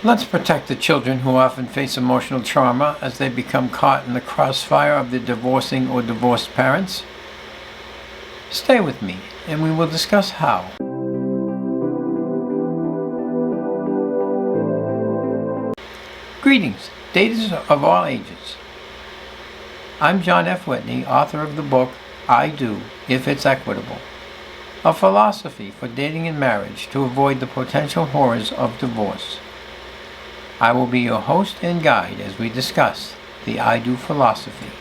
Let's protect the children who often face emotional trauma as they become caught in the crossfire of their divorcing or divorced parents. Stay with me, and we will discuss how. Greetings, daters of all ages. I'm John F. Whitney, author of the book, I Do If It's Equitable, a philosophy for dating and marriage to avoid the potential horrors of divorce. I will be your host and guide as we discuss the I Do philosophy.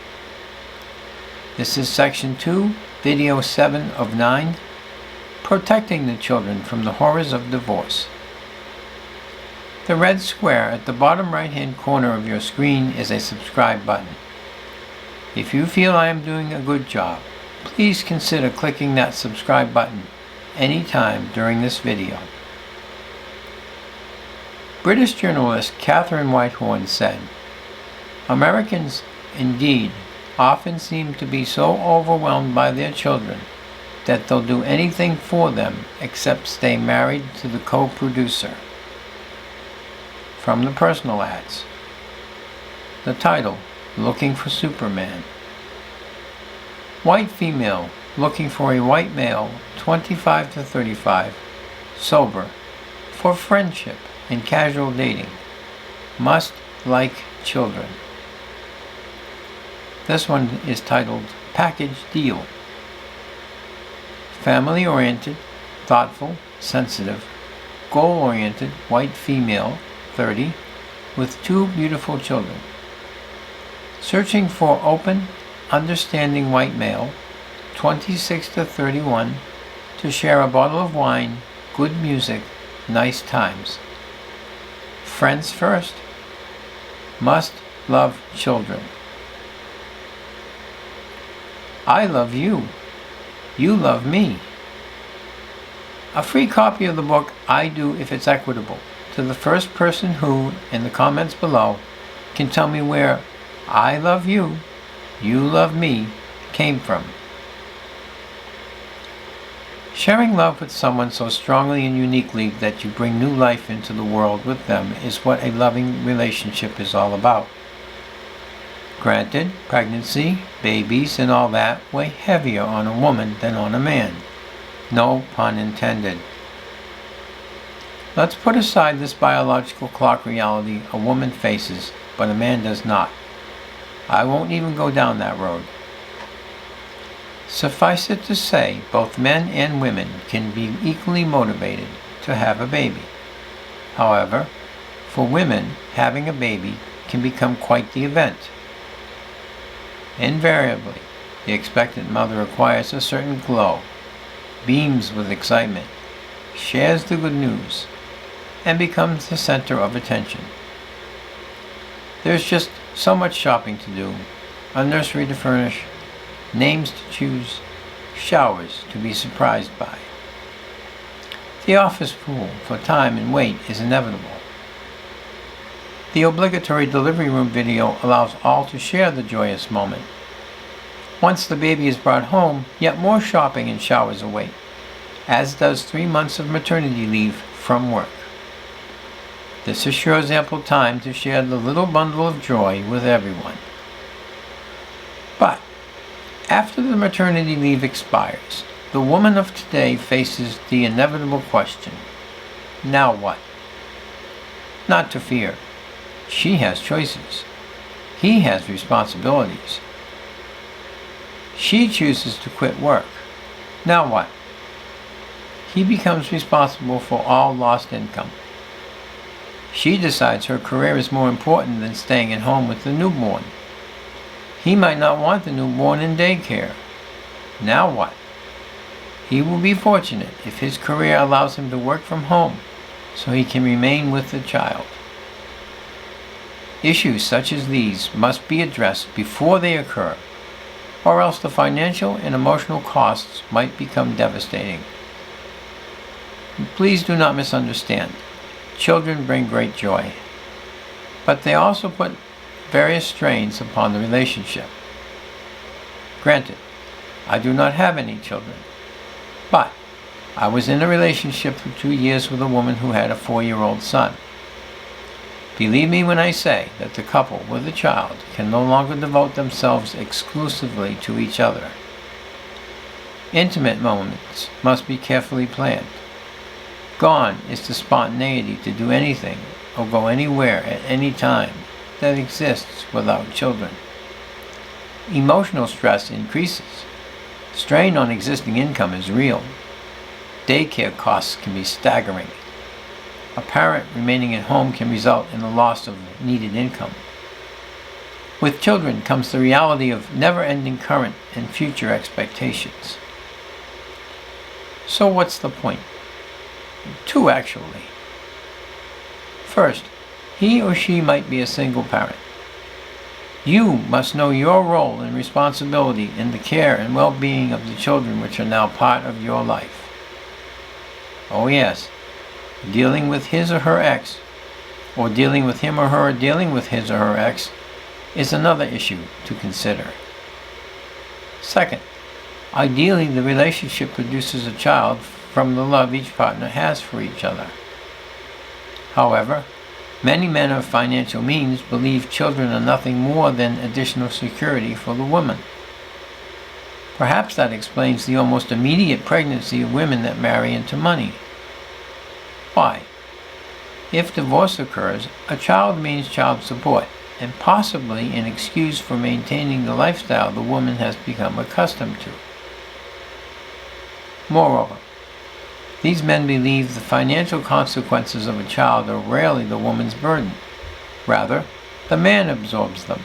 This is Section 2, Video 7 of 9, Protecting the Children from the Horrors of Divorce. The red square at the bottom right-hand corner of your screen is a subscribe button. If you feel I am doing a good job, please consider clicking that subscribe button anytime during this video. British journalist Catherine Whitehorn said, "Americans, indeed, often seem to be so overwhelmed by their children that they'll do anything for them except stay married to the co-producer." From the personal ads. The title, Looking for Superman. White female looking for a white male, 25 to 35, sober, for friendship and casual dating. Must like children. This one is titled Package Deal. Family-oriented, thoughtful, sensitive, goal-oriented white female, 30, with 2 beautiful children. Searching for open, understanding white male, 26 to 31, to share a bottle of wine, good music, nice times. Friends first. Must love children. I love you. You love me. A free copy of the book, I Do If It's Equitable, to the first person who, in the comments below, can tell me where I love you, you love me came from. Sharing love with someone so strongly and uniquely that you bring new life into the world with them is what a loving relationship is all about. Granted, pregnancy, babies, and all that weigh heavier on a woman than on a man. No pun intended. Let's put aside this biological clock reality a woman faces, but a man does not. I won't even go down that road. Suffice it to say, both men and women can be equally motivated to have a baby. However, for women, having a baby can become quite the event. Invariably, the expectant mother acquires a certain glow, beams with excitement, shares the good news, and becomes the center of attention. There's just so much shopping to do, a nursery to furnish, names to choose, showers to be surprised by. The office pool for time and wait is inevitable. The obligatory delivery room video allows all to share the joyous moment. Once the baby is brought home, yet more shopping and showers await, as does 3 months of maternity leave from work. This assures ample time to share the little bundle of joy with everyone. But after the maternity leave expires, the woman of today faces the inevitable question, now what? Not to fear. She has choices. He has responsibilities. She chooses to quit work. Now what? He becomes responsible for all lost income. She decides her career is more important than staying at home with the newborn. He might not want the newborn in daycare. Now what? He will be fortunate if his career allows him to work from home so he can remain with the child. Issues such as these must be addressed before they occur, or else the financial and emotional costs might become devastating. Please do not misunderstand. Children bring great joy, but they also put various strains upon the relationship. Granted, I do not have any children, but I was in a relationship for 2 years with a woman who had a 4-year-old son. Believe me when I say that the couple with a child can no longer devote themselves exclusively to each other. Intimate moments must be carefully planned. Gone is the spontaneity to do anything or go anywhere at any time that exists without children. Emotional stress increases. Strain on existing income is real. Daycare costs can be staggering. A parent remaining at home can result in the loss of needed income. With children comes the reality of never-ending current and future expectations. So what's the point? Two, actually. First, he or she might be a single parent. You must know your role and responsibility in the care and well-being of the children which are now part of your life. Oh yes, dealing with his or her ex, or dealing with him or her dealing with his or her ex, is another issue to consider. Second, ideally the relationship produces a child from the love each partner has for each other. However, many men of financial means believe children are nothing more than additional security for the woman. Perhaps that explains the almost immediate pregnancy of women that marry into money. Why? If divorce occurs, a child means child support, and possibly an excuse for maintaining the lifestyle the woman has become accustomed to. Moreover, these men believe the financial consequences of a child are rarely the woman's burden. Rather, the man absorbs them.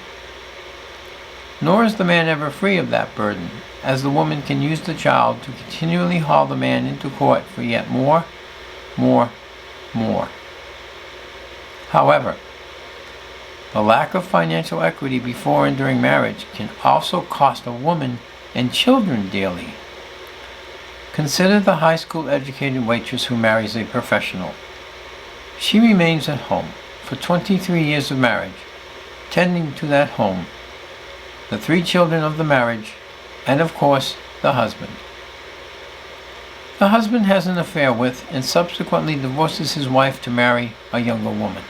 Nor is the man ever free of that burden, as the woman can use the child to continually haul the man into court for yet more. However, the lack of financial equity before and during marriage can also cost a woman and children dearly. Consider the high school educated waitress who marries a professional. She remains at home for 23 years of marriage, tending to that home, the 3 children of the marriage, and of course, the husband. The husband has an affair with and subsequently divorces his wife to marry a younger woman.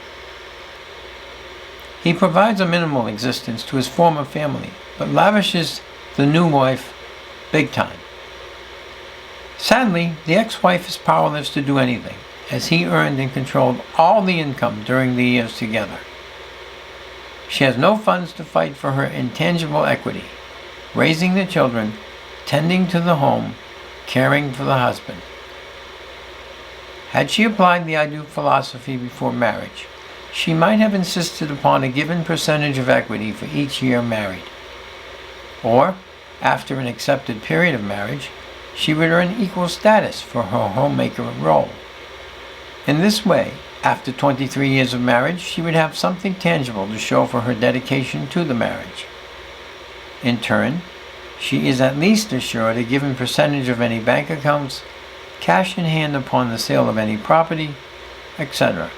He provides a minimal existence to his former family, but lavishes the new wife big time. Sadly, the ex-wife is powerless to do anything, as he earned and controlled all the income during the years together. She has no funds to fight for her intangible equity, raising the children, tending to the home, caring for the husband. Had she applied the I do philosophy before marriage, she might have insisted upon a given percentage of equity for each year married. Or, after an accepted period of marriage, she would earn equal status for her homemaker role. In this way, after 23 years of marriage, she would have something tangible to show for her dedication to the marriage. In turn, she is at least assured a given percentage of any bank accounts, cash in hand upon the sale of any property, etc.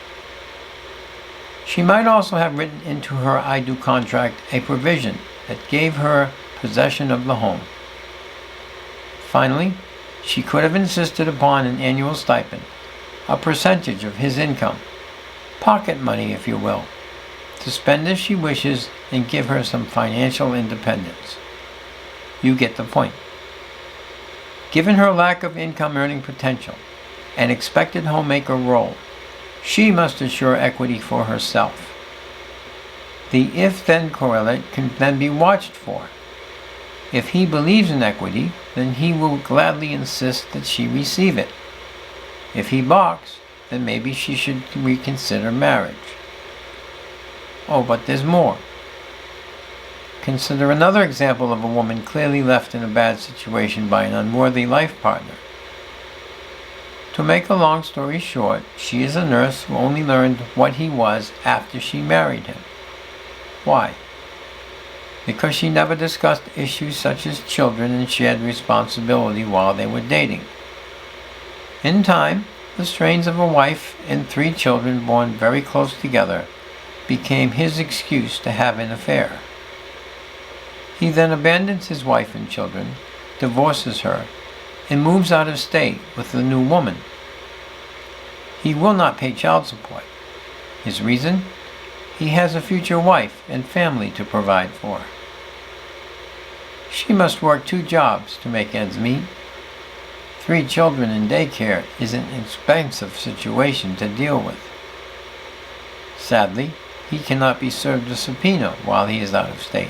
She might also have written into her I do contract a provision that gave her possession of the home. Finally, she could have insisted upon an annual stipend, a percentage of his income, pocket money if you will, to spend as she wishes and give her some financial independence. You get the point. Given her lack of income earning potential and expected homemaker role, she must assure equity for herself. The if-then correlate can then be watched for. If he believes in equity, then he will gladly insist that she receive it. If he balks, then maybe she should reconsider marriage. Oh, but there's more. Consider another example of a woman clearly left in a bad situation by an unworthy life partner. To make a long story short, she is a nurse who only learned what he was after she married him. Why? Because she never discussed issues such as children and shared responsibility while they were dating. In time, the strains of a wife and 3 children born very close together became his excuse to have an affair. He then abandons his wife and children, divorces her, and moves out of state with the new woman. He will not pay child support. His reason? he has a future wife and family to provide for. She must work 2 jobs to make ends meet. 3 children in daycare is an expensive situation to deal with. Sadly, he cannot be served a subpoena while he is out of state.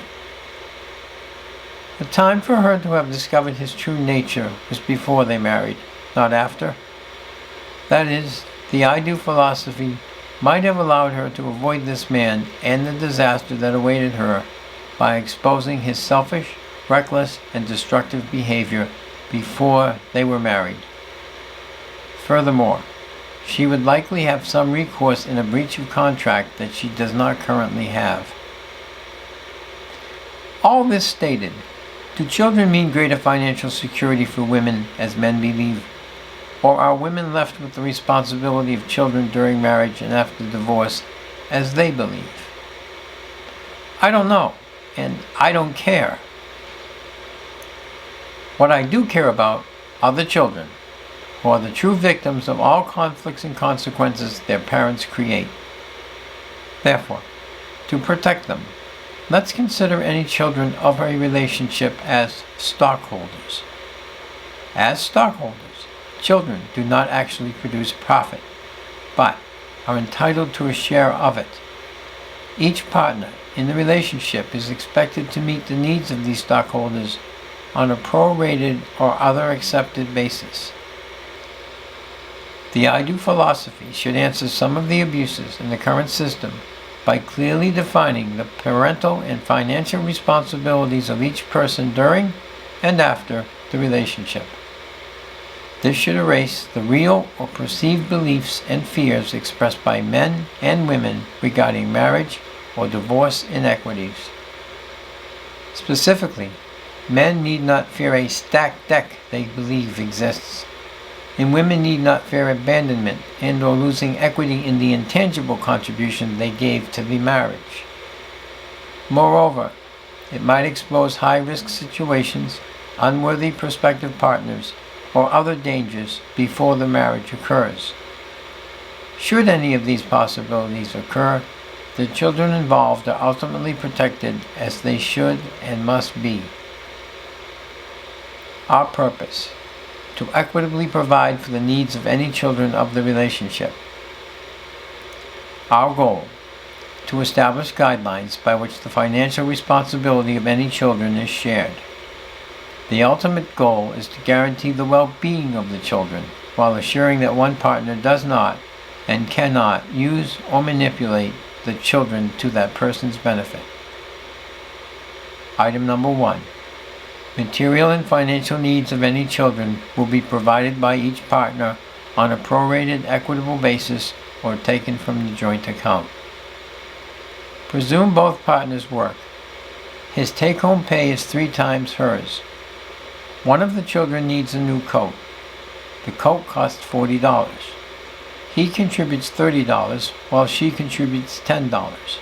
The time for her to have discovered his true nature was before they married, not after. That is, the I do philosophy might have allowed her to avoid this man and the disaster that awaited her by exposing his selfish, reckless, and destructive behavior before they were married. Furthermore, she would likely have some recourse in a breach of contract that she does not currently have. All this stated, do children mean greater financial security for women as men believe? Or are women left with the responsibility of children during marriage and after divorce as they believe? I don't know, and I don't care. What I do care about are the children, who are the true victims of all conflicts and consequences their parents create. Therefore, to protect them, let's consider any children of a relationship as stockholders. As stockholders, children do not actually produce profit, but are entitled to a share of it. Each partner in the relationship is expected to meet the needs of these stockholders on a prorated or other accepted basis. The I do philosophy should answer some of the abuses in the current system by clearly defining the parental and financial responsibilities of each person during and after the relationship. This should erase the real or perceived beliefs and fears expressed by men and women regarding marriage or divorce inequities. Specifically, men need not fear a stacked deck they believe exists, and women need not fear abandonment and or losing equity in the intangible contribution they gave to the marriage. Moreover, it might expose high-risk situations, unworthy prospective partners, or other dangers before the marriage occurs. Should any of these possibilities occur, the children involved are ultimately protected as they should and must be. Our purpose: to equitably provide for the needs of any children of the relationship. Our goal: to establish guidelines by which the financial responsibility of any children is shared. The ultimate goal is to guarantee the well-being of the children while assuring that one partner does not and cannot use or manipulate the children to that person's benefit. Item number 1. Material and financial needs of any children will be provided by each partner on a prorated equitable basis or taken from the joint account. Presume both partners work. His take-home pay is 3 times hers. One of the children needs a new coat. The coat costs $40. He contributes $30 while she contributes $10.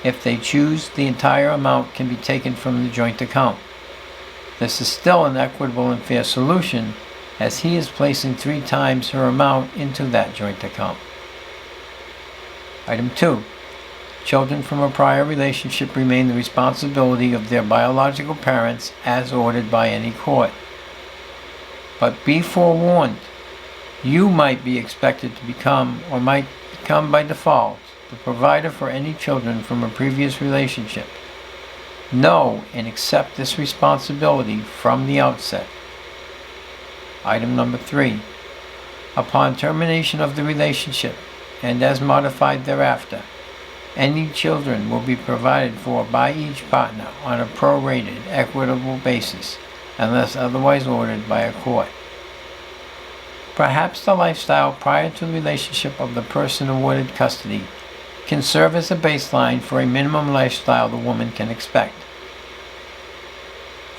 If they choose, the entire amount can be taken from the joint account. This is still an equitable and fair solution, as he is placing 3 times her amount into that joint account. Item 2. Children from a prior relationship remain the responsibility of their biological parents as ordered by any court. But be forewarned, you might be expected to become, or might become by default, the provider for any children from a previous relationship. Know and accept this responsibility from the outset. Item number 3. Upon termination of the relationship, and as modified thereafter, any children will be provided for by each partner on a prorated, equitable basis, unless otherwise ordered by a court. Perhaps the lifestyle prior to the relationship of the person awarded custody can serve as a baseline for a minimum lifestyle the woman can expect.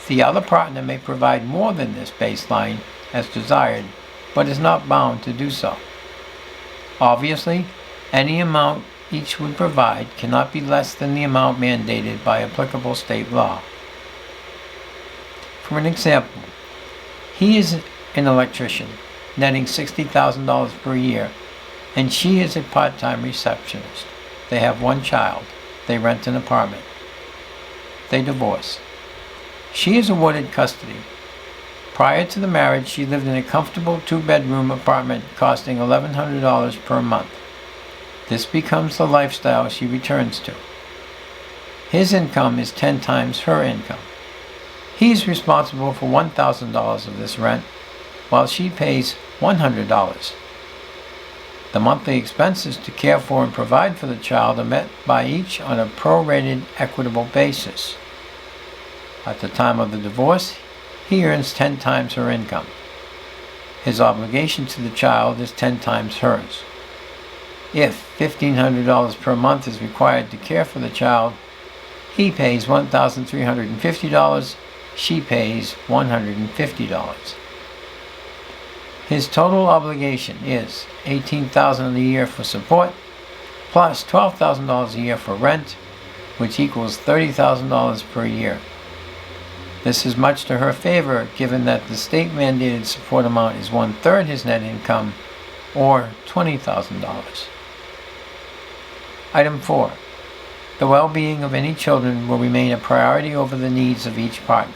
The other partner may provide more than this baseline as desired, but is not bound to do so. Obviously, any amount each would provide cannot be less than the amount mandated by applicable state law. For an example, he is an electrician, netting $60,000 per year, and she is a part-time receptionist. They have one child. They rent an apartment. They divorce. She is awarded custody. Prior to the marriage, she lived in a comfortable 2-bedroom apartment costing $1,100 per month. This becomes the lifestyle she returns to. His income is 10 times her income. He is responsible for $1,000 of this rent, while she pays $100. The monthly expenses to care for and provide for the child are met by each on a prorated, equitable basis. At the time of the divorce, he earns 10 times her income. His obligation to the child is 10 times hers. If $1,500 per month is required to care for the child, he pays $1,350, she pays $150. His total obligation is $18,000 a year for support, plus $12,000 a year for rent, which equals $30,000 per year. This is much to her favor, given that the state-mandated support amount is 1/3 his net income, or $20,000. Item 4. The well-being of any children will remain a priority over the needs of each partner.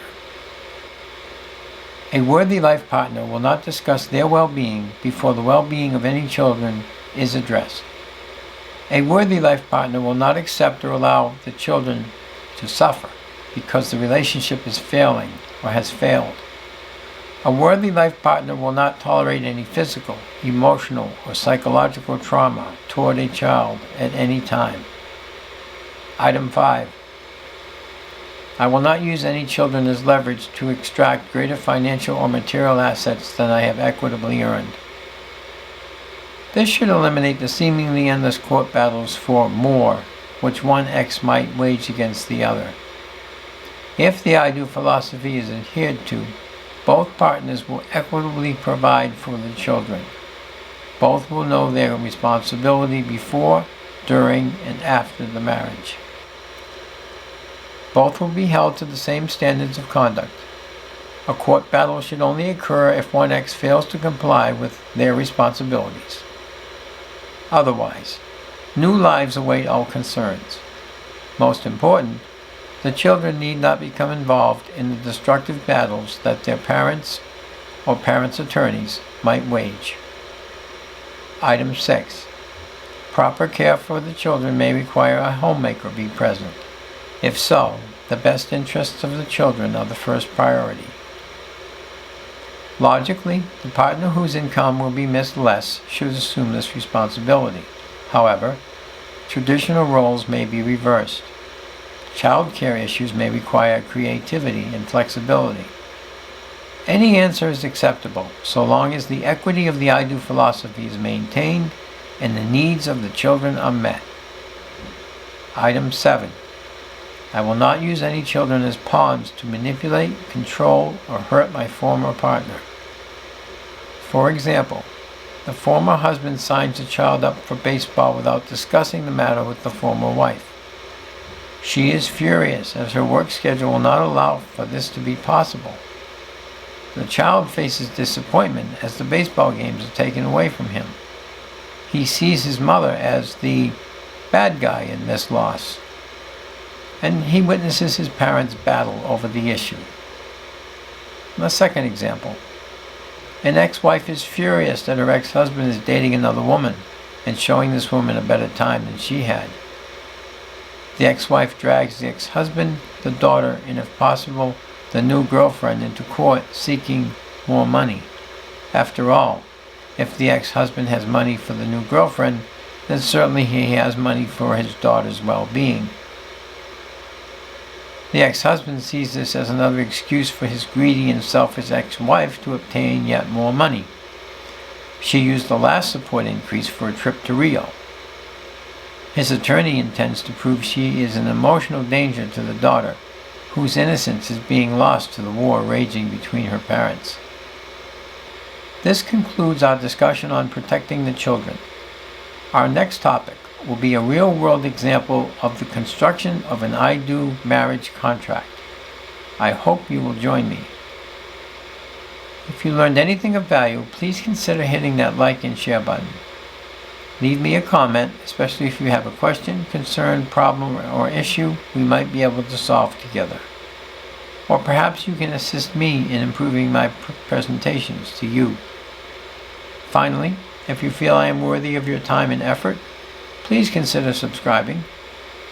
A worthy life partner will not discuss their well-being before the well-being of any children is addressed. A worthy life partner will not accept or allow the children to suffer because the relationship is failing or has failed. A worthy life partner will not tolerate any physical, emotional, or psychological trauma toward a child at any time. Item 5. I will not use any children as leverage to extract greater financial or material assets than I have equitably earned. This should eliminate the seemingly endless court battles for more, which one ex might wage against the other. If the I-do philosophy is adhered to, both partners will equitably provide for the children. Both will know their responsibility before, during, and after the marriage. Both will be held to the same standards of conduct. A court battle should only occur if one ex fails to comply with their responsibilities. Otherwise, new lives await all concerns. Most important, the children need not become involved in the destructive battles that their parents or parents' attorneys might wage. Item 6. Proper care for the children may require a homemaker be present. If so, the best interests of the children are the first priority. Logically, the partner whose income will be missed less should assume this responsibility. However, traditional roles may be reversed. Child care issues may require creativity and flexibility. Any answer is acceptable, so long as the equity of the I-do philosophy is maintained and the needs of the children are met. Item 7. I will not use any children as pawns to manipulate, control, or hurt my former partner. For example, the former husband signs a child up for baseball without discussing the matter with the former wife. She is furious as her work schedule will not allow for this to be possible. The child faces disappointment as the baseball games are taken away from him. He sees his mother as the bad guy in this loss, and he witnesses his parents battle over the issue. The second example. An ex-wife is furious that her ex-husband is dating another woman and showing this woman a better time than she had. The ex-wife drags the ex-husband, the daughter, and if possible, the new girlfriend into court seeking more money. After all, if the ex-husband has money for the new girlfriend, then certainly he has money for his daughter's well-being. The ex-husband sees this as another excuse for his greedy and selfish ex-wife to obtain yet more money. She used the last support increase for a trip to Rio. His attorney intends to prove she is an emotional danger to the daughter, whose innocence is being lost to the war raging between her parents. This concludes our discussion on protecting the children. Our next topic will be a real-world example of the construction of an I-do marriage contract. I hope you will join me. If you learned anything of value, please consider hitting that like and share button. Leave me a comment, especially if you have a question, concern, problem, or issue we might be able to solve together. Or perhaps you can assist me in improving my presentations to you. Finally, if you feel I am worthy of your time and effort, please consider subscribing.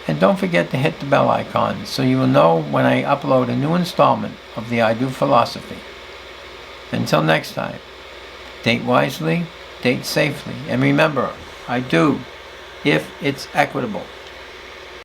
And don't forget to hit the bell icon so you will know when I upload a new installment of the I Do philosophy. Until next time, date wisely, date safely, and remember, I do if it's equitable.